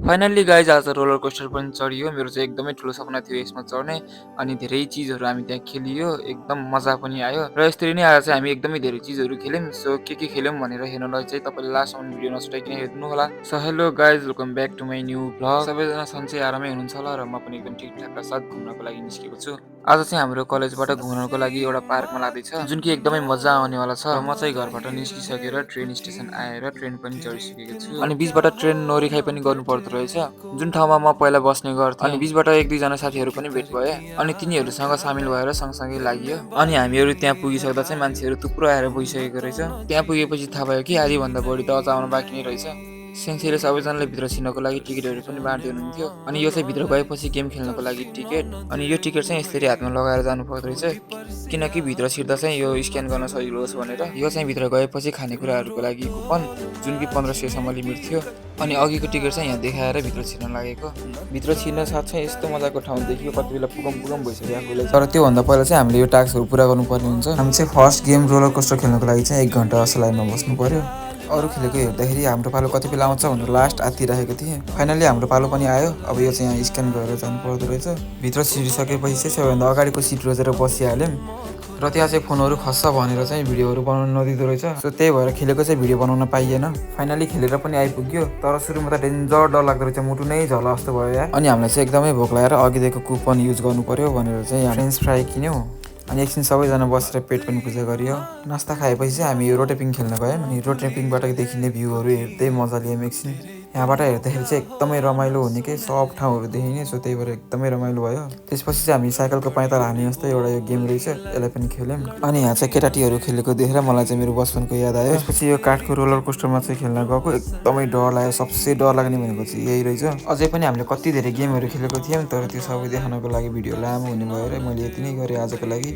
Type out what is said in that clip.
Finally guys आज roller coaster पनि चढियो। मेरो चाहिँ एकदमै ठुलो सपना थियो यसमा चढ्ने अनि धेरै चिजहरू हामी त्यहाँ खेलियो। एकदम मजा पनि आयो र यसरी नै आज चाहिँ हामी एकदमै धेरै चिजहरू खेल्यौँ। सो के खेल्यौँ भनेर हेर्नलाई चाहिँ तपाईँले लास्टसम्म भिडियो नछुटाइकन हेर्नु होला। So hello guys, welcome back to my new vlog. सबैजना सन्चै आरामै हुनुहुन्छ होला र म पनि एकदम ठिकठाकका साथ घुम्नको लागि निस्केको छु। आज चाहिँ हाम्रो कलेजबाट घुम्नको लागि एउटा पार्कमा लाँदैछ, जुन कि एकदमै मजा आउनेवाला छ। र म चाहिँ घरबाट निस्किसकेर ट्रेन स्टेसन आएर ट्रेन पनि चढिसकेको छु अनि बिचबाट ट्रेन नोरिखाइ पनि गर्नु पर्दो रहेछ, जुन ठाउँमा म पहिला बस्ने गर्थेँ। अनि बिचबाट एक दुईजना साथीहरू पनि भेट भए अनि तिनीहरूसँग सामेल भएर सँगसँगै लाग्यो। अनि हामीहरू त्यहाँ पुगिसक्दा चाहिँ मान्छेहरू थुप्रो आएर गइसकेको रहेछ। त्यहाँ पुगेपछि थाहा भयो कि आधीभन्दा बढी त अझ आउन बाँकी नै रहेछ। सेन्सीले सबैजनालाई भित्र छिर्नको लागि टिकटहरू पनि बाँड्दै हुनुहुन्थ्यो। अनि यो चाहिँ भित्र गएपछि गेम खेल्नको लागि टिकट, अनि यो टिकट चाहिँ यसरी हातमा लगाएर जानु पर्दो रहेछ, किनकि भित्र छिर्दा चाहिँ यो स्क्यान गर्न सजिलो होस् भनेर। यो चाहिँ भित्र गएपछि खानेकुराहरूको लागि कुपन, जुन कि 1500सम्म लिमिट थियो। अनि अघिको टिकट चाहिँ यहाँ देखाएर भित्र छिर्न लागेको। भित्र छिर्न साथ चाहिँ यस्तो मजाको ठाउँ देखियो, कति बेला पुगम भइसक्यो आफूलाई। तर त्योभन्दा पहिला चाहिँ हामीले यो टास्कहरू पुरा गर्नुपर्ने हुन्छ। हामी चाहिँ फर्स्ट गेम रोलर कोस्टर खेल्नको लागि चाहिँ 1 घन्टा जस्तो लाइनमा बस्नु पर्यो। अरू खेलेको हेर्दाखेरि हाम्रो पालो कति बेला आउँछ भनेर लास्ट आत्तिराखेको थिएँ। फाइनली हाम्रो पालो पनि आयो। अब यो चाहिँ यहाँ स्क्यान गरेर जानु पर्दो रहेछ। भित्र छिरिसकेपछि चाहिँ सबैभन्दा अगाडिको सिट रोजेर बसिहाल्यौँ र त्यहाँ चाहिँ फोनहरू खस्छ भनेर चाहिँ भिडियोहरू बनाउनु नदिँदो रहेछ। सो त्यही भएर खेलेको चाहिँ भिडियो बनाउन पाइएन। फाइनली खेलेर पनि आइपुग्यो, तर सुरुमा त डेन्जर डर लाग्दो रहेछ, मुटु नै झला जस्तो भयो यार। अनि हामीलाई चाहिँ एकदमै भोक लागेर अघिदेखिको कुपन युज गर्नु पर्यो भनेर चाहिँ यहाँ फ्रेन्च फ्राई किन्यौँ। अनि एकछिन सबैजना बसेर पेट पनि पूजा गरियो। नास्ता खाएपछि चाहिँ हामी यो रोटेपिङ खेल्न गयौँ। अनि रोटेपिङबाट देखिने भ्यूहरू हेर्दै मजा लियौँ एकछिन। यहाँबाट हेर्दाखेरि चाहिँ एकदमै रमाइलो हुने के सब ठाउँहरू देखिने। सो त्यही भएर एकदमै रमाइलो भयो। त्यसपछि चाहिँ हामी साइकलको पाइँता हाने जस्तै एउटा यो गेम रहेछ, यसलाई पनि खेल्यौँ। अनि यहाँ चाहिँ केटाटीहरू खेलेको देखेर मलाई चाहिँ मेरो बचपनको याद आयो। त्यसपछि यो काठको रोलर कोस्टरमा चाहिँ खेल्न गएको, एकदमै डर लाग्यो। सबसे डर लाग्ने भनेको चाहिँ यही रहेछ। अझै पनि हामीले कति धेरै गेमहरू खेलेको थियौँ, तर त्यो सबै देखाउनको लागि भिडियो लामो हुने भएर मैले यति नै गरेँ आजको लागि।